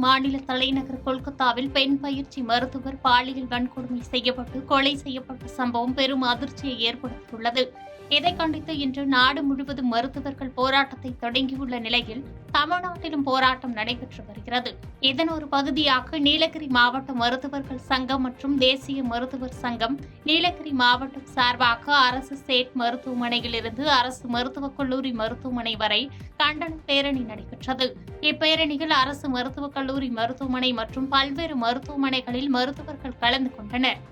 மாநில தலைநகர் கொல்கத்தாவில் பெண் பயிற்சி மருத்துவர் பாலியல் வன்கொடுமை செய்யப்பட்டு கொலை செய்யப்பட்ட சம்பவம் பெரும் அதிர்ச்சியை ஏற்படுத்தியுள்ளது. இதை கண்டித்து இன்று நாடு முழுவதும் மருத்துவர்கள் போராட்டத்தை தொடங்கியுள்ள நிலையில் தமிழ்நாட்டிலும் போராட்டம் நடைபெற்று வருகிறது. இதன் ஒரு பகுதியாக நீலகிரி மாவட்ட மருத்துவர்கள் சங்கம் மற்றும் தேசிய மருத்துவர் சங்கம் நீலகிரி மாவட்டம் சார்பாக அரசு ஸ்டேட் மருத்துவமனையிலிருந்து அரசு மருத்துவக் கல்லூரி மருத்துவமனை வரை கண்டன பேரணி நடைபெற்றது. இப்பேரணியில் அரசு மருத்துவக் கல்லூரி மருத்துவமனை மற்றும் பல்வேறு மருத்துவமனைகளில் மருத்துவர்கள் கலந்து கொண்டனர்.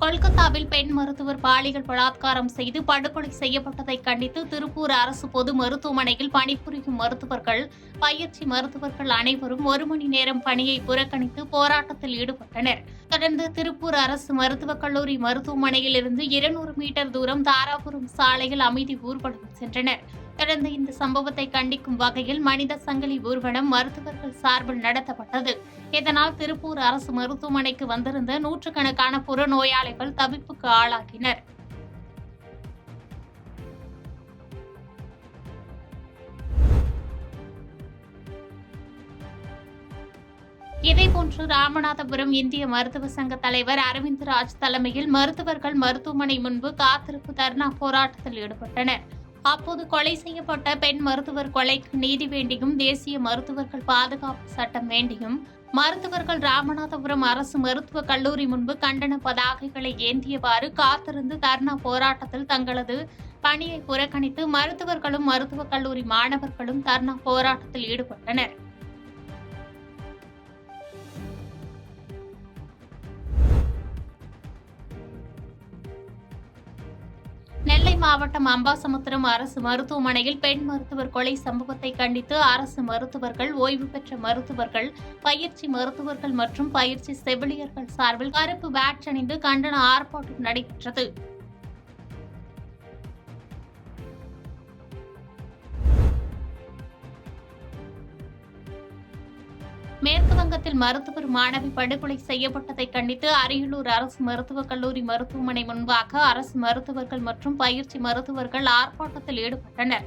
கொல்கத்தாவில் பெண் மருத்துவர் பாலியல் பலாத்காரம் செய்து படுகொலை செய்யப்பட்டதை கண்டித்து திருப்பூர் அரசு பொது மருத்துவமனையில் பணிபுரியும் மருத்துவர்கள், பயிற்சி மருத்துவர்கள் அனைவரும் 1 மணி நேரம் பணியை புறக்கணித்து போராட்டத்தில் ஈடுபட்டனர். தொடர்ந்து திருப்பூர் அரசு மருத்துவக் கல்லூரி மருத்துவமனையில் இருந்து 200 மீட்டர் தூரம் தாராபுரம் சாலையில் அமைதி ஊர்வலம் சென்றனர். தொடர்ந்து இந்த சம்பவத்தை கண்டிக்கும் வகையில் மனித சங்கிலி ஊர்வலம் மருத்துவர்கள் சார்பில் நடத்தப்பட்டது. இதனால் திருப்பூர் அரசு மருத்துவமனைக்கு வந்திருந்த நூற்றுக்கணக்கான புறநோயாளிகள் தவிப்புக்கு ஆளாகினர். இதேபோன்று ராமநாதபுரம் இந்திய மருத்துவ சங்க தலைவர் அரவிந்த்ராஜ் தலைமையில் மருத்துவர்கள் மருத்துவமனை முன்பு காத்திருப்பு தர்ணா போராட்டத்தில் ஈடுபட்டனர். அப்போது கொலை செய்யப்பட்ட பெண் மருத்துவர் கொலைக்கு நீதி வேண்டியும் தேசிய மருத்துவர்கள் பாதுகாப்பு சட்டம் வேண்டியும் மருத்துவர்கள் ராமநாதபுரம் அரசு மருத்துவக் கல்லூரி முன்பு கண்டன பதாகைகளை ஏந்தியவாறு காத்திருந்து தர்ணா போராட்டத்தில் தங்களது பணியை புறக்கணித்து மருத்துவர்களும் மருத்துவக் கல்லூரி மாணவர்களும் தர்ணா போராட்டத்தில் ஈடுபட்டனர். நெல்லை மாவட்டம் அம்பாசமுத்திரம் அரசு மருத்துவமனையில் பெண் மருத்துவர் கொலை சம்பவத்தை கண்டித்து அரசு மருத்துவர்கள், ஓய்வு பெற்ற மருத்துவர்கள், பயிற்சி மருத்துவர்கள் மற்றும் பயிற்சி செவிலியர்கள் சார்பில் கருப்பு பேட்ஜ் அணிந்து கண்டன ஆர்ப்பாட்டம் நடைபெற்றது. மேற்கு வங்கத்தில் மருத்துவர் மாணவி படுகொலை செய்யப்பட்டதை கண்டித்து அரியலூர் அரசு மருத்துவக் கல்லூரி மருத்துவமனை முன்பாக அரசு மருத்துவர்கள் மற்றும் பயிற்சி மருத்துவர்கள் ஆர்ப்பாட்டத்தில் ஈடுபட்டனர்.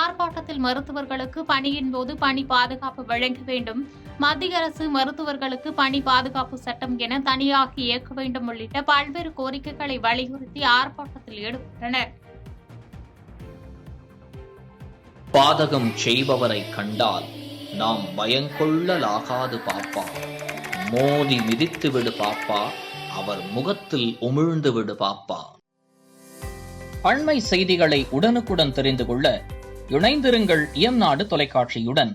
ஆர்ப்பாட்டத்தில் மருத்துவர்களுக்கு பணியின் போது பணி பாதுகாப்பு வழங்க வேண்டும், மத்திய அரசு மருத்துவர்களுக்கு பணி பாதுகாப்பு சட்டம் என தனியாக இயக்க வேண்டும் உள்ளிட்ட பல்வேறு கோரிக்கைகளை வலியுறுத்தி ஆர்ப்பாட்டத்தில் ஈடுபட்டனர். பாதகம் செய்பவரை கண்டால் நாம் பயங்கொள்ளலாகாது பாப்பா, மோதி மிதித்து விடு பாப்பா, அவர் முகத்தில் உமிழ்ந்து விடு பாப்பா. அண்மை செய்திகளை உடனுக்குடன் தெரிந்து கொள்ள இணைந்திருங்கள் எம் நாடு தொலைக்காட்சியுடன்.